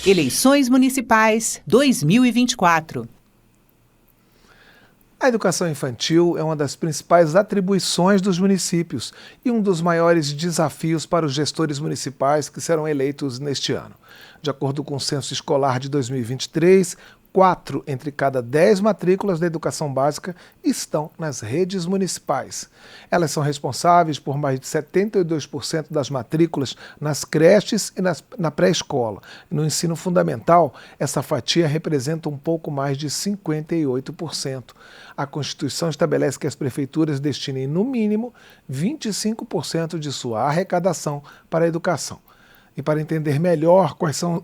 Eleições Municipais 2024. A educação infantil é uma das principais atribuições dos municípios e um dos maiores desafios para os gestores municipais que serão eleitos neste ano. De acordo com o Censo Escolar de 2023, 4 entre cada 10 matrículas da educação básica estão nas redes municipais. Elas são responsáveis por mais de 72% das matrículas nas creches e na pré-escola. No ensino fundamental, essa fatia representa um pouco mais de 58%. A Constituição estabelece que as prefeituras destinem, no mínimo, 25% de sua arrecadação para a educação. E para entender melhor quais são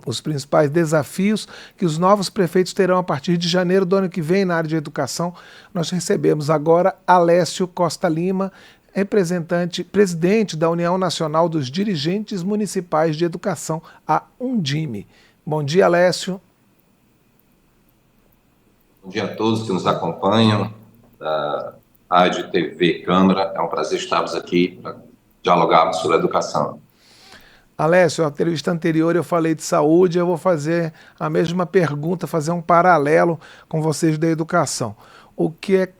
os principais desafios que os novos prefeitos terão a partir de janeiro do ano que vem na área de educação, nós recebemos agora Alessio Costa Lima, presidente da União Nacional dos Dirigentes Municipais de Educação, a Undime. Bom dia, Alessio. Bom dia a todos que nos acompanham, da Rádio, TV, Câmara. É um prazer estarmos aqui para dialogarmos sobre a educação. Alessio, na entrevista anterior eu falei de saúde, eu vou fazer a mesma pergunta, fazer um paralelo com vocês da educação. O que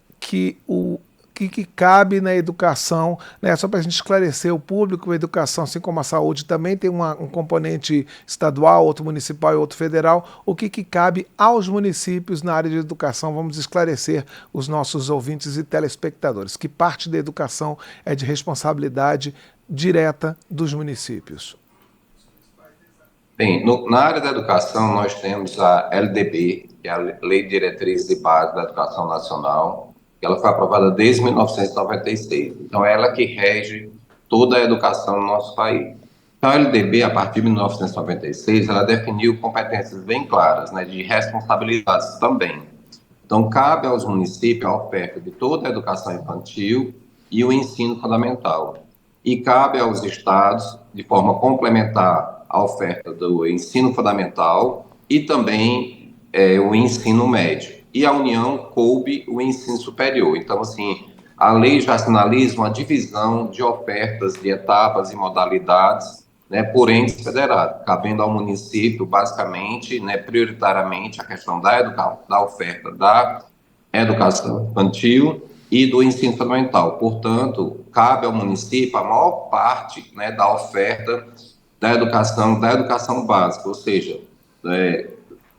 cabe na educação, né? Só para a gente esclarecer o público, a educação, assim como a saúde, também tem um componente estadual, outro municipal e outro federal. O que cabe aos municípios na área de educação? Vamos esclarecer os nossos ouvintes e telespectadores. Que parte da educação é de responsabilidade direta dos municípios? Bem, na área da educação, nós temos a LDB, que é a Lei de Diretrizes e Bases da Educação Nacional, que ela foi aprovada desde 1996. Então, é ela que rege toda a educação no nosso país. Então, a LDB, a partir de 1996, ela definiu competências bem claras, né, de responsabilidades também. Então, cabe aos municípios a oferta de toda a educação infantil e o ensino fundamental. E cabe aos estados, de forma complementar, a oferta do ensino fundamental e também o ensino médio. E a União coube o ensino superior. Então, assim, a lei já sinaliza uma divisão de ofertas, de etapas e modalidades, né, por entes federados, cabendo ao município, basicamente, né, prioritariamente, a questão da oferta da educação infantil e do ensino fundamental. Portanto, cabe ao município a maior parte, né, da oferta da educação básica, ou seja,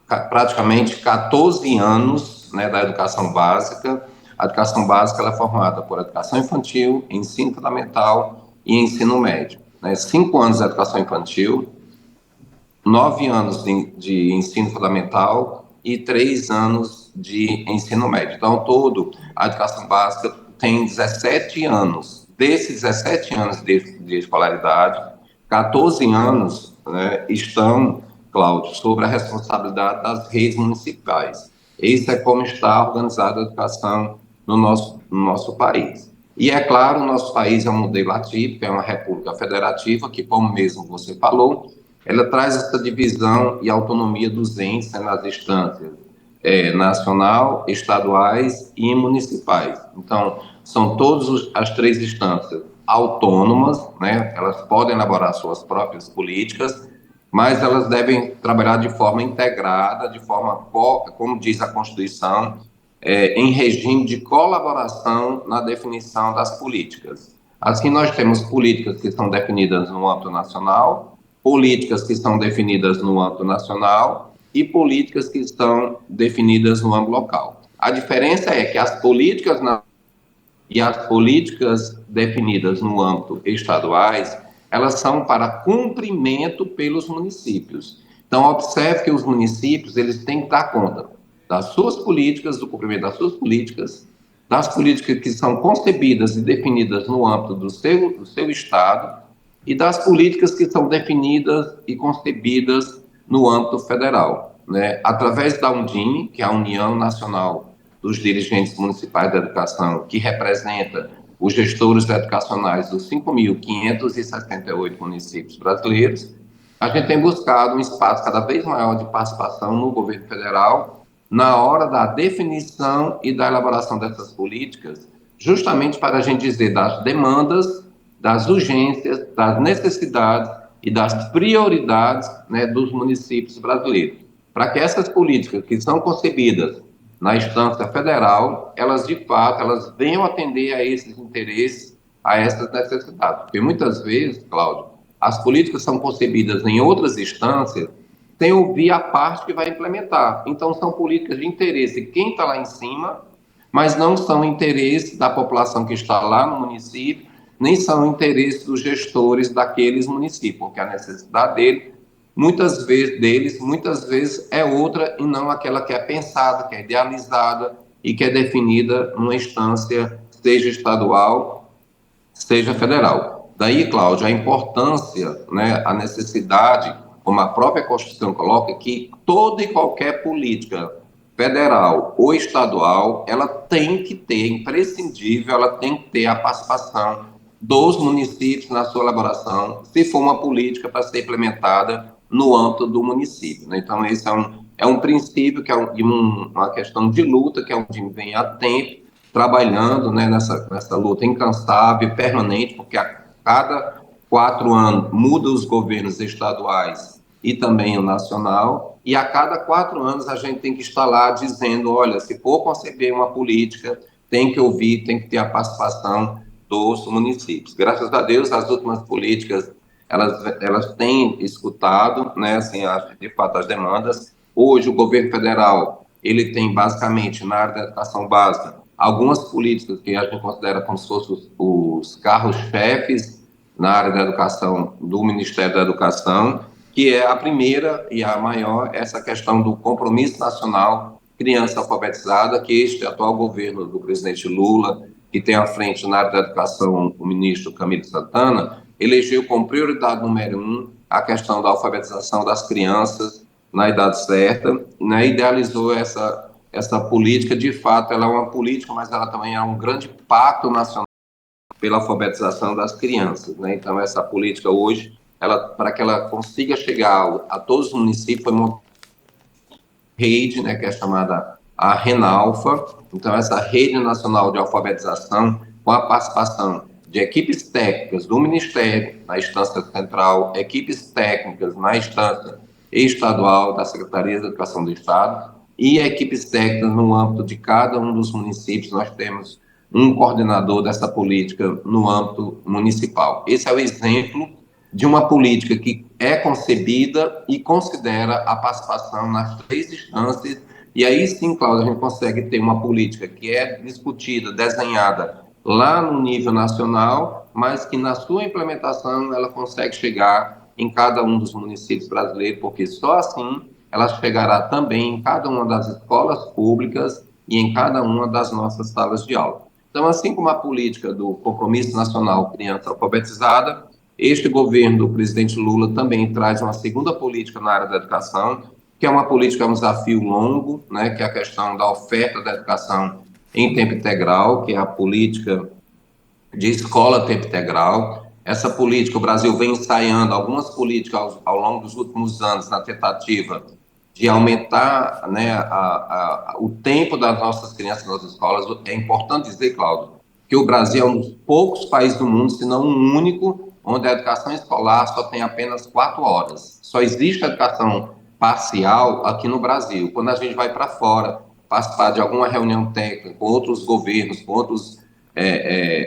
praticamente 14 anos, né, da educação básica. A educação básica ela é formada por educação infantil, ensino fundamental e ensino médio. 5 anos de educação infantil, 9 anos de ensino fundamental e 3 anos de ensino médio. Então, ao todo, a educação básica tem 17 anos. Desses 17 anos de escolaridade, 14 anos, né, estão, Cláudio, sobre a responsabilidade das redes municipais. Isso é como está organizada a educação no nosso país. E, é claro, o nosso país é um modelo atípico, é uma república federativa que, como mesmo você falou, ela traz essa divisão e autonomia dos entes, né, nas instâncias nacional, estaduais e municipais. Então, são todas as 3 instâncias autônomas, né? Elas podem elaborar suas próprias políticas, mas elas devem trabalhar de forma integrada, de forma, como diz a Constituição, em regime de colaboração na definição das políticas. Assim, nós temos políticas que são definidas no âmbito nacional, políticas que são definidas no âmbito nacional e políticas que estão definidas no âmbito local. A diferença é que as políticas e as políticas definidas no âmbito estaduais, elas são para cumprimento pelos municípios. Então, observe que os municípios, eles têm que dar conta das suas políticas, do cumprimento das suas políticas, das políticas que são concebidas e definidas no âmbito do seu estado e das políticas que são definidas e concebidas no âmbito federal, né? Através da Undime, que é a União Nacional dos Dirigentes Municipais da Educação, que representa os gestores educacionais dos 5.568 municípios brasileiros, a gente tem buscado um espaço cada vez maior de participação no governo federal na hora da definição e da elaboração dessas políticas, justamente para a gente dizer das demandas, das urgências, das necessidades e das prioridades, né, dos municípios brasileiros, para que essas políticas que são concebidas na instância federal, elas de fato, elas venham atender a esses interesses, a essas necessidades. Porque muitas vezes, Cláudio, as políticas são concebidas em outras instâncias sem ouvir a parte que vai implementar. Então, são políticas de interesse de quem está lá em cima, mas não são interesse da população que está lá no município, nem são interesse dos gestores daqueles municípios, porque a necessidade deles, muitas vezes é outra e não aquela que é pensada, que é idealizada e que é definida numa instância, seja estadual, seja federal. Daí, Cláudio, a importância, né, a necessidade, como a própria Constituição coloca, que toda e qualquer política federal ou estadual, ela tem que ter, é imprescindível, ela tem que ter a participação dos municípios na sua elaboração, se for uma política para ser implementada no âmbito do município, né? Então, esse é um princípio, que é uma questão de luta, que é onde vem há tempo, trabalhando, né, nessa luta incansável, permanente, porque a cada 4 anos muda os governos estaduais e também o nacional, e a cada 4 anos a gente tem que estar lá dizendo, olha, se for conceber uma política, tem que ouvir, tem que ter a participação dos municípios. Graças a Deus, as últimas políticas, elas têm escutado, né, assim, de fato, as demandas. Hoje, o governo federal, ele tem basicamente, na área da educação básica, algumas políticas que a gente considera como se fossem os carros-chefes na área da educação, do Ministério da Educação, que é a primeira e a maior, essa questão do compromisso nacional criança alfabetizada, que este atual governo do presidente Lula, que tem à frente na área da educação o ministro Camilo Santana, elegeu como prioridade número 1 a questão da alfabetização das crianças na idade certa, né, idealizou essa política. De fato, ela é uma política, mas ela também é um grande pacto nacional pela alfabetização das crianças, né? Então, essa política hoje, para que ela consiga chegar a todos os municípios, foi uma rede, né, que é chamada a RENALFA. Então, essa rede nacional de alfabetização, com a participação de equipes técnicas do Ministério, na instância central, equipes técnicas na instância estadual da Secretaria de Educação do Estado e equipes técnicas no âmbito de cada um dos municípios. Nós temos um coordenador dessa política no âmbito municipal. Esse é o exemplo de uma política que é concebida e considera a participação nas 3 instâncias, e aí sim, Cláudio, a gente consegue ter uma política que é discutida, desenhada lá no nível nacional, mas que na sua implementação ela consegue chegar em cada um dos municípios brasileiros, porque só assim ela chegará também em cada uma das escolas públicas e em cada uma das nossas salas de aula. Então, assim como a política do Compromisso Nacional Criança Alfabetizada, este governo do presidente Lula também traz uma segunda política na área da educação, que é uma política, um desafio longo, né, que é a questão da oferta da educação em tempo integral, que é a política de escola a tempo integral. Essa política, o Brasil vem ensaiando algumas políticas ao longo dos últimos anos na tentativa de aumentar, né, o tempo das nossas crianças nas escolas. É importante dizer, Cláudio, que o Brasil é um dos poucos países do mundo, se não um único, onde a educação escolar só tem apenas 4 horas. Só existe a educação parcial aqui no Brasil. Quando a gente vai para fora, participar de alguma reunião técnica com outros governos, com outros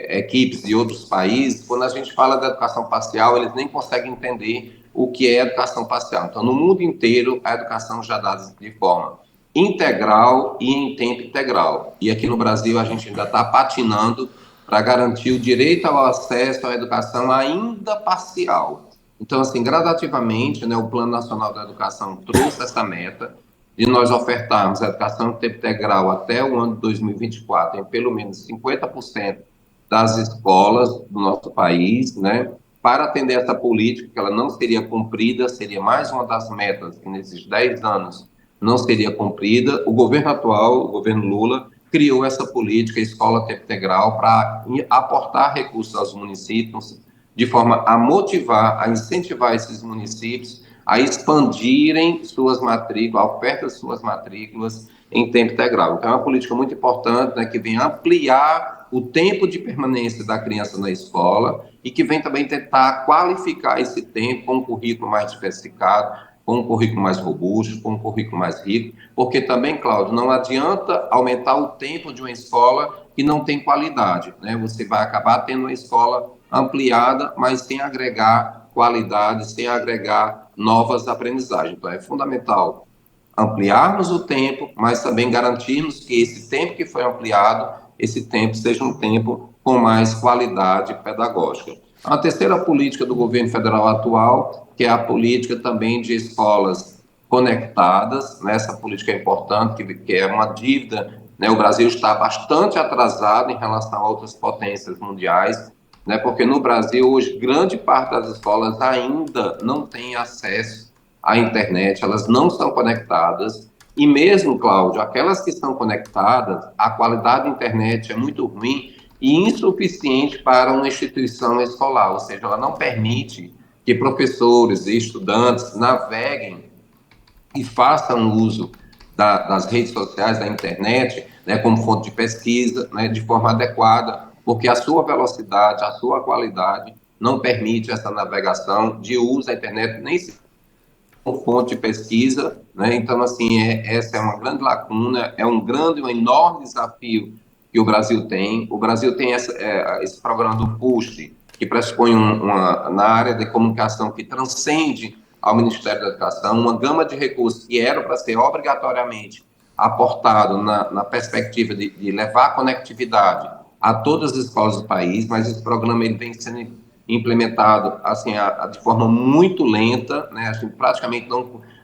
equipes de outros países, quando a gente fala da educação parcial, eles nem conseguem entender o que é educação parcial. Então, no mundo inteiro, a educação já dá de forma integral e em tempo integral. E aqui no Brasil, a gente ainda está patinando para garantir o direito ao acesso à educação ainda parcial. Então, assim, gradativamente, né, o Plano Nacional da Educação trouxe essa meta de nós ofertarmos a educação em tempo integral até o ano de 2024 em pelo menos 50% das escolas do nosso país, né, para atender essa política, que ela não seria cumprida, seria mais uma das metas que nesses 10 anos não seria cumprida. O governo atual, o governo Lula, criou essa política escola tempo integral para aportar recursos aos municípios, de forma a motivar, a incentivar esses municípios a expandirem suas matrículas, a oferta de suas matrículas em tempo integral. Então, é uma política muito importante, né, que vem ampliar o tempo de permanência da criança na escola e que vem também tentar qualificar esse tempo com um currículo mais diversificado, com um currículo mais robusto, com um currículo mais rico, porque também, Cláudio, não adianta aumentar o tempo de uma escola que não tem qualidade, né? Você vai acabar tendo uma escola ampliada, mas sem agregar qualidade, sem agregar novas aprendizagens. Então, é fundamental ampliarmos o tempo, mas também garantirmos que esse tempo que foi ampliado, esse tempo seja um tempo com mais qualidade pedagógica. A terceira política do governo federal atual, que é a política também de escolas conectadas, né? Essa política é importante, que é uma dívida, né? O Brasil está bastante atrasado em relação a outras potências mundiais, né? Porque no Brasil, hoje, grande parte das escolas ainda não tem acesso à internet, elas não são conectadas, e mesmo, Cláudio, aquelas que são conectadas, a qualidade da internet é muito ruim e insuficiente para uma instituição escolar, ou seja, ela não permite que professores e estudantes naveguem e façam uso das redes sociais, da internet, né, como fonte de pesquisa, né, de forma adequada, porque a sua velocidade, a sua qualidade não permite essa navegação de uso da internet, nem se como fonte de pesquisa, né? Então, assim, essa é uma grande lacuna, é um enorme desafio que o Brasil tem. O Brasil tem esse programa do PUST, que pressupõe na área de comunicação que transcende ao Ministério da Educação, uma gama de recursos que eram para ser obrigatoriamente aportado na perspectiva de levar conectividade a todas as escolas do país, mas esse programa ele vem sendo implementado assim de forma muito lenta, né? A gente praticamente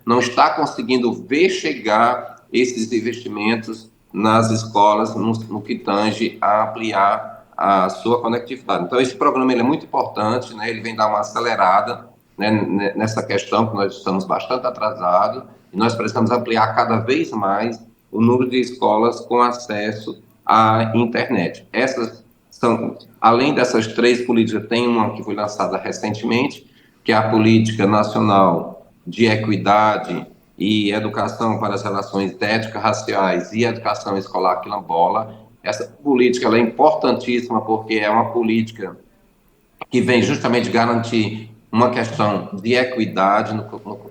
não está conseguindo ver chegar esses investimentos nas escolas no que tange a ampliar a sua conectividade. Então, esse programa ele é muito importante, né? Ele vem dar uma acelerada, né, nessa questão que nós estamos bastante atrasados e nós precisamos ampliar cada vez mais o número de escolas com acesso à internet. Além dessas três políticas, tem uma que foi lançada recentemente, que é a Política Nacional de Equidade e Educação para as Relações Étnico-Raciais e Educação Escolar Quilombola. Essa política ela é importantíssima porque é uma política que vem justamente garantir uma questão de equidade no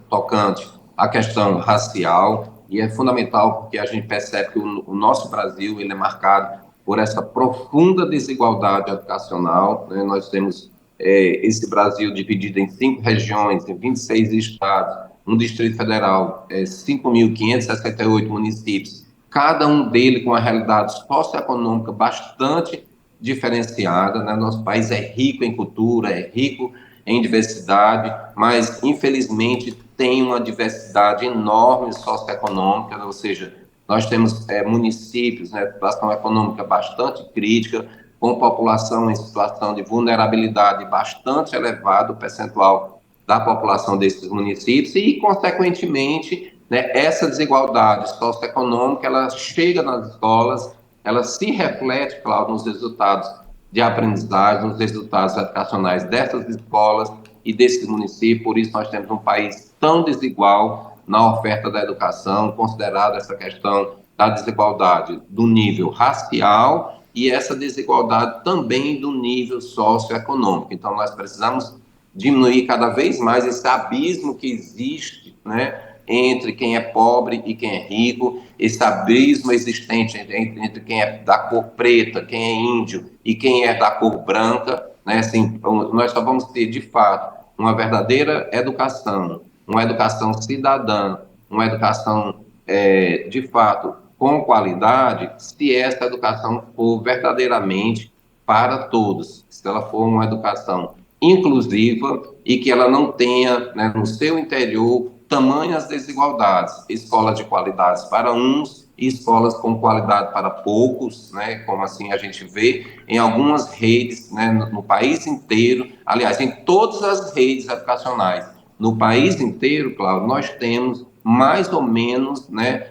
tocante à questão racial, e é fundamental porque a gente percebe que o nosso Brasil ele é marcado por essa profunda desigualdade educacional, né? Nós temos esse Brasil dividido em 5 regiões, em 26 estados, um Distrito Federal, 5.568 municípios, cada um deles com uma realidade socioeconômica bastante diferenciada, né? Nosso país é rico em cultura, é rico em diversidade, mas infelizmente tem uma diversidade enorme socioeconômica, ou seja, nós temos municípios, né, situação econômica bastante crítica, com população em situação de vulnerabilidade bastante elevado, o percentual da população desses municípios, e, consequentemente, né, essa desigualdade socioeconômica, ela chega nas escolas, ela se reflete, claro, nos resultados de aprendizagem, nos resultados educacionais dessas escolas e desses municípios. Por isso nós temos um país tão desigual na oferta da educação, considerada essa questão da desigualdade do nível racial e essa desigualdade também do nível socioeconômico. Então nós precisamos diminuir cada vez mais esse abismo que existe, né, entre quem é pobre e quem é rico, esse abismo existente entre quem é da cor preta, quem é índio e quem é da cor branca, né? Assim, nós só vamos ter, de fato, uma verdadeira educação, uma educação cidadã, uma educação, de fato, com qualidade, se essa educação for verdadeiramente para todos, se ela for uma educação inclusiva e que ela não tenha, né, no seu interior tamanhas desigualdades, escolas de qualidades para uns e escolas com qualidade para poucos, né, como assim a gente vê em algumas redes, né, no país inteiro, aliás, em todas as redes educacionais, no país inteiro, claro, nós temos mais ou menos, né,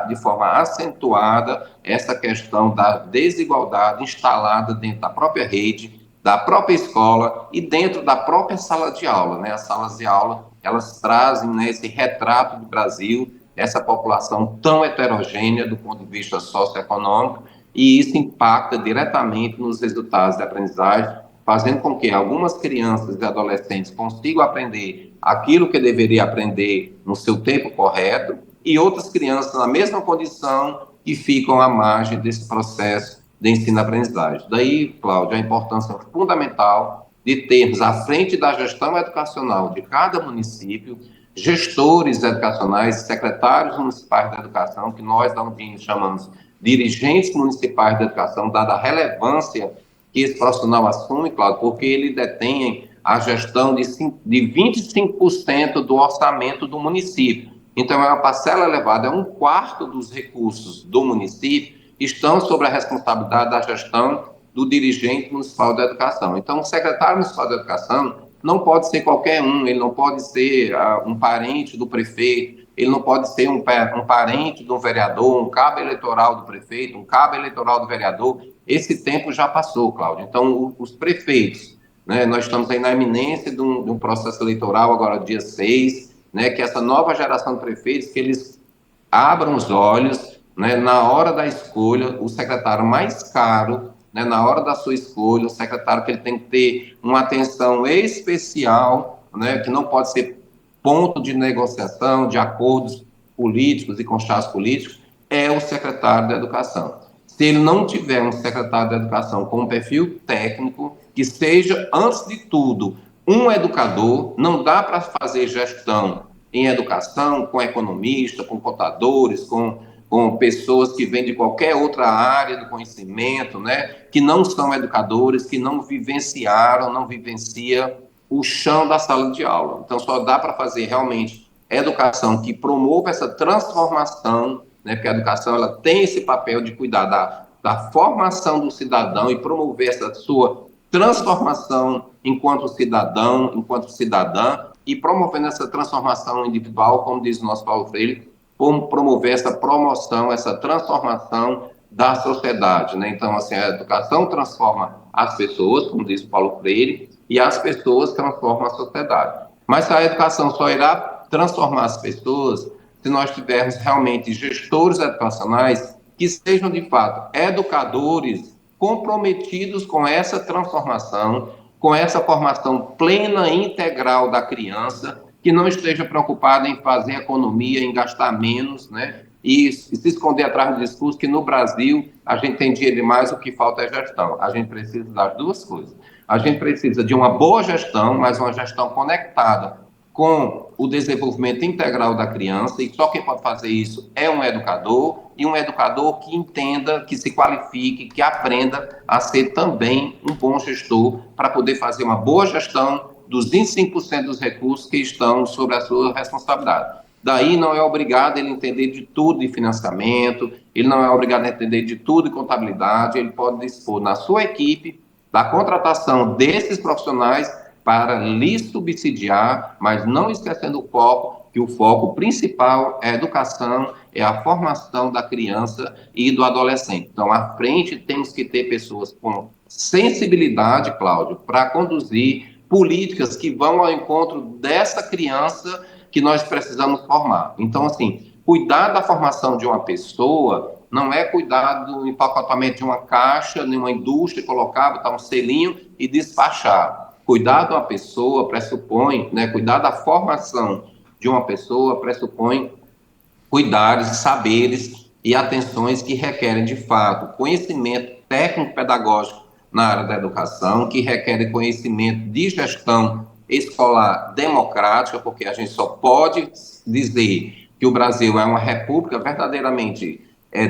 de forma acentuada, essa questão da desigualdade instalada dentro da própria rede, da própria escola e dentro da própria sala de aula, né? As salas de aula, elas trazem, né, esse retrato do Brasil, essa população tão heterogênea do ponto de vista socioeconômico, e isso impacta diretamente nos resultados de aprendizagem, fazendo com que algumas crianças e adolescentes consigam aprender aquilo que deveria aprender no seu tempo correto, e outras crianças na mesma condição que ficam à margem desse processo de ensino-aprendizagem. Daí, Cláudio, a importância fundamental de termos à frente da gestão educacional de cada município gestores educacionais, secretários municipais da educação, que nós da Undime chamamos dirigentes municipais da educação, dada a relevância que esse profissional assume, claro, porque ele detém a gestão de 25% do orçamento do município. Então, é uma parcela elevada, é um quarto dos recursos do município estão sob a responsabilidade da gestão do dirigente municipal da educação. Então, o secretário municipal da educação não pode ser qualquer um, ele não pode ser um parente do prefeito, ele não pode ser um parente do vereador, um cabo eleitoral do prefeito, um cabo eleitoral do vereador. Esse tempo já passou, Cláudio. Então, os prefeitos, né, nós estamos aí na iminência de um processo eleitoral, agora dia 6, né, que essa nova geração de prefeitos, que eles abram os olhos, né, na hora da escolha, o secretário mais caro, né, na hora da sua escolha, o secretário que ele tem que ter uma atenção especial, né, que não pode ser ponto de negociação, de acordos políticos e conchados políticos, é o secretário da Educação. Se ele não tiver um secretário da Educação com um perfil técnico, que seja, antes de tudo, um educador, não dá para fazer gestão em educação com economistas, com contadores, com pessoas que vêm de qualquer outra área do conhecimento, né, que não são educadores, que não vivenciaram, não vivencia o chão da sala de aula. Então, só dá para fazer realmente educação que promova essa transformação, né, porque a educação ela tem esse papel de cuidar da formação do cidadão e promover essa sua transformação enquanto cidadão, enquanto cidadã, e promovendo essa transformação individual, como diz o nosso Paulo Freire, como promover essa promoção, essa transformação da sociedade, né? Então, assim, a educação transforma as pessoas, como diz o Paulo Freire, e as pessoas transformam a sociedade. Mas a educação só irá transformar as pessoas se nós tivermos realmente gestores educacionais que sejam, de fato, educadores comprometidos com essa transformação, com essa formação plena e integral da criança, que não esteja preocupado em fazer economia, em gastar menos, né? E se esconder atrás do discurso que no Brasil a gente tem dinheiro demais, o que falta é gestão. A gente precisa das duas coisas. A gente precisa de uma boa gestão, mas uma gestão conectada com o desenvolvimento integral da criança, e só quem pode fazer isso é um educador, e um educador que entenda, que se qualifique, que aprenda a ser também um bom gestor para poder fazer uma boa gestão dos 25% dos recursos que estão sob a sua responsabilidade. Daí não é obrigado ele entender de tudo de financiamento, ele não é obrigado a entender de tudo de contabilidade, ele pode dispor na sua equipe da contratação desses profissionais para lhe subsidiar, mas não esquecendo o foco, que o foco principal é a educação, é a formação da criança e do adolescente. Então, à frente, temos que ter pessoas com sensibilidade, Cláudio, para conduzir políticas que vão ao encontro dessa criança que nós precisamos formar. Então, assim, cuidar da formação de uma pessoa não é cuidar do empacotamento de uma caixa, de uma indústria, colocar, botar um selinho e despachar. Cuidar de uma pessoa pressupõe, né, cuidar da formação de uma pessoa pressupõe cuidados, saberes e atenções que requerem, de fato, conhecimento técnico-pedagógico na área da educação, que requerem conhecimento de gestão escolar democrática, porque a gente só pode dizer que o Brasil é uma república verdadeiramente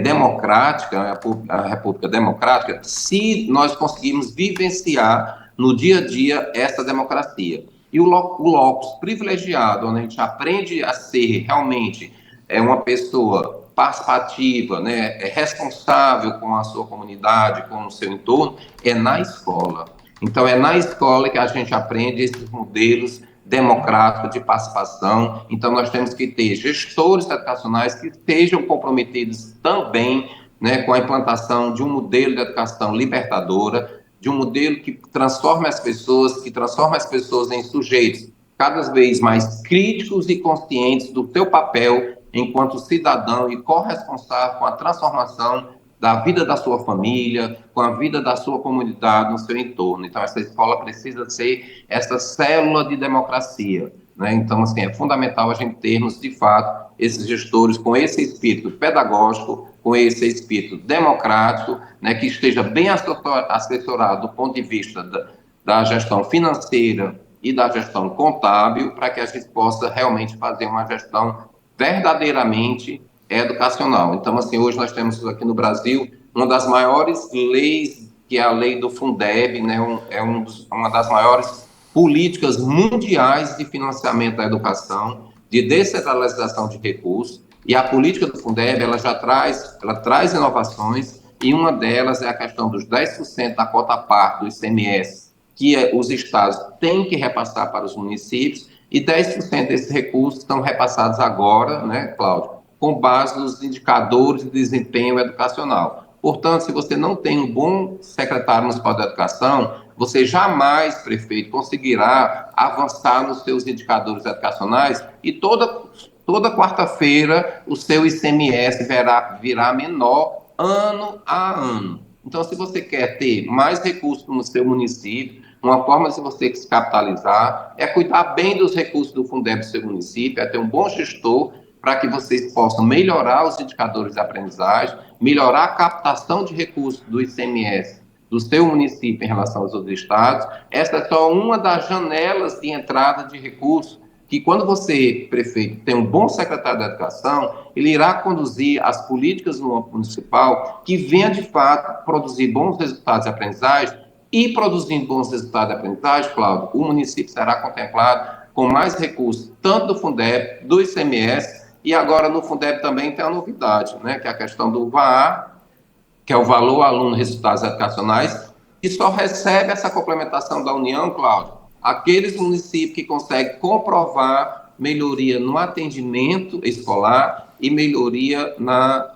democrática, a república democrática, se nós conseguirmos vivenciar no dia a dia essa democracia. E o locus privilegiado, onde a gente aprende a ser realmente uma pessoa participativa, né, responsável com a sua comunidade, com o seu entorno, é na escola. Então, é na escola que a gente aprende esses modelos democráticos de participação. Então, nós temos que ter gestores educacionais que estejam comprometidos também, né, com a implantação de um modelo de educação libertadora, de um modelo que transforma as pessoas em sujeitos cada vez mais críticos e conscientes do seu papel enquanto cidadão e corresponsável com a transformação da vida da sua família, com a vida da sua comunidade, no seu entorno. Então, essa escola precisa ser essa célula de democracia, né? Então, assim, é fundamental a gente termos, de fato, esses gestores com esse espírito pedagógico, com esse espírito democrático, né, que esteja bem assessorado do ponto de vista da gestão financeira e da gestão contábil, para que a gente possa realmente fazer uma gestão verdadeiramente educacional. Então, assim, hoje nós temos aqui no Brasil uma das maiores leis, que é a lei do Fundeb, né, uma das maiores políticas mundiais de financiamento da educação, de descentralização de recursos, e a política do Fundeb, ela traz inovações, e uma delas é a questão dos 10% da cota parte do ICMS, que os estados têm que repassar para os municípios, e 10% desses recursos estão repassados agora, né, Cláudio, com base nos indicadores de desempenho educacional. Portanto, se você não tem um bom secretário municipal de educação, você jamais, prefeito, conseguirá avançar nos seus indicadores educacionais, e toda quarta-feira o seu ICMS virá menor ano a ano. Então, se você quer ter mais recursos no seu município, uma forma de você se capitalizar é cuidar bem dos recursos do Fundeb do seu município, é ter um bom gestor para que vocês possam melhorar os indicadores de aprendizagem, melhorar a captação de recursos do ICMS do seu município em relação aos outros estados. Essa é só uma das janelas de entrada de recursos que, quando você, prefeito, tem um bom secretário da educação, ele irá conduzir as políticas no âmbito municipal que venham, de fato, produzir bons resultados de aprendizagem, e produzindo bons resultados de aprendizagem, Cláudio, o município será contemplado com mais recursos, tanto do Fundeb, do ICMS, e agora no Fundeb também tem a novidade, né, que é a questão do VAA, que é o Valor Aluno Resultados Educacionais, que só recebe essa complementação da União, Cláudio, aqueles municípios que conseguem comprovar melhoria no atendimento escolar e melhoria na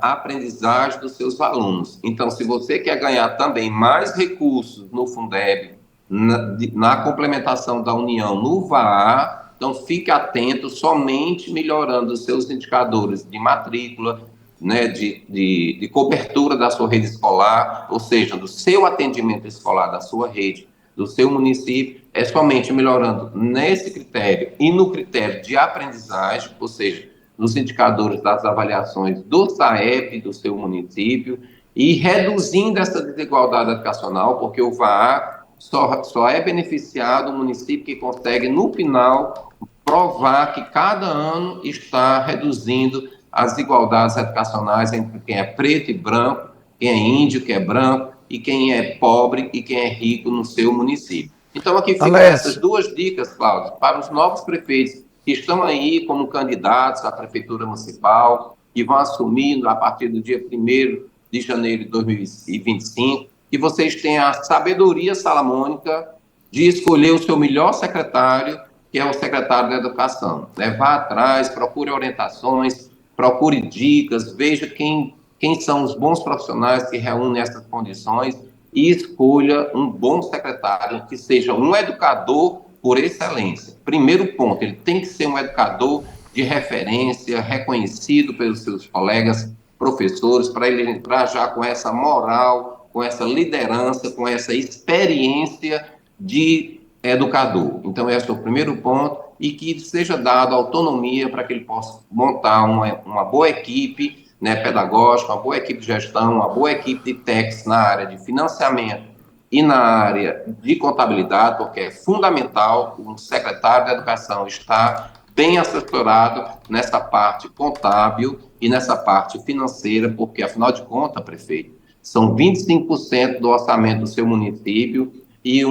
aprendizagem dos seus alunos. Então, se você quer ganhar também mais recursos no Fundeb, na complementação da União, no VAA, então fique atento, somente melhorando os seus indicadores de matrícula, né, de cobertura da sua rede escolar, ou seja, do seu atendimento escolar, da sua rede, do seu município, é somente melhorando nesse critério e no critério de aprendizagem, ou seja, nos indicadores das avaliações do SAEP do seu município, e reduzindo essa desigualdade educacional, porque o VAA só é beneficiado o município que consegue, no final, provar que cada ano está reduzindo as desigualdades educacionais entre quem é preto e branco, quem é índio, quem é branco, e quem é pobre e quem é rico no seu município. Então, aqui ficam essas duas dicas, Cláudio, para os novos prefeitos que estão aí como candidatos à Prefeitura Municipal, que vão assumindo a partir do dia 1º de janeiro de 2025, que vocês tenham a sabedoria salamônica de escolher o seu melhor secretário, que é o secretário da Educação. Vá atrás, procure orientações, procure dicas, veja quem são os bons profissionais que reúnem essas condições e escolha um bom secretário que seja um educador por excelência. Primeiro ponto, ele tem que ser um educador de referência, reconhecido pelos seus colegas professores, para ele entrar já com essa moral, com essa liderança, com essa experiência de educador. Então, esse é o primeiro ponto, e que seja dada autonomia para que ele possa montar uma boa equipe, né, pedagógica, uma boa equipe de gestão, uma boa equipe de técnicos na área de financiamento e na área de contabilidade, porque é fundamental um secretário da educação estar bem assessorado nessa parte contábil e nessa parte financeira, porque, afinal de contas, prefeito, são 25% do orçamento do seu município, e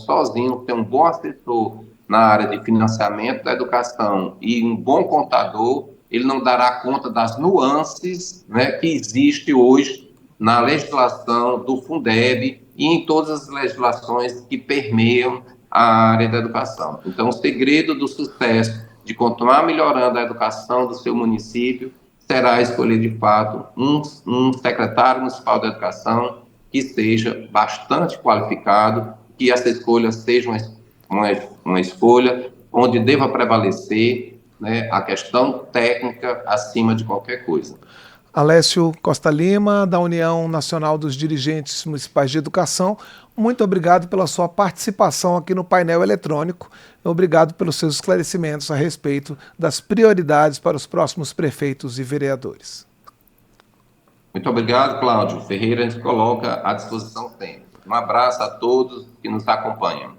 sozinho ter um bom assessor na área de financiamento da educação e um bom contador, ele não dará conta das nuances, né, que existe hoje na legislação do Fundeb e em todas as legislações que permeiam a área da educação. Então, o segredo do sucesso de continuar melhorando a educação do seu município será escolher, de fato, um secretário municipal da educação que seja bastante qualificado, que essa escolha seja uma escolha onde deva prevalecer, né, a questão técnica acima de qualquer coisa. Alessio Costa Lima, da União Nacional dos Dirigentes Municipais de Educação, muito obrigado pela sua participação aqui no painel eletrônico. Obrigado pelos seus esclarecimentos a respeito das prioridades para os próximos prefeitos e vereadores. Muito obrigado, Cláudio Ferreira. A gente coloca à disposição sempre. Um abraço a todos que nos acompanham.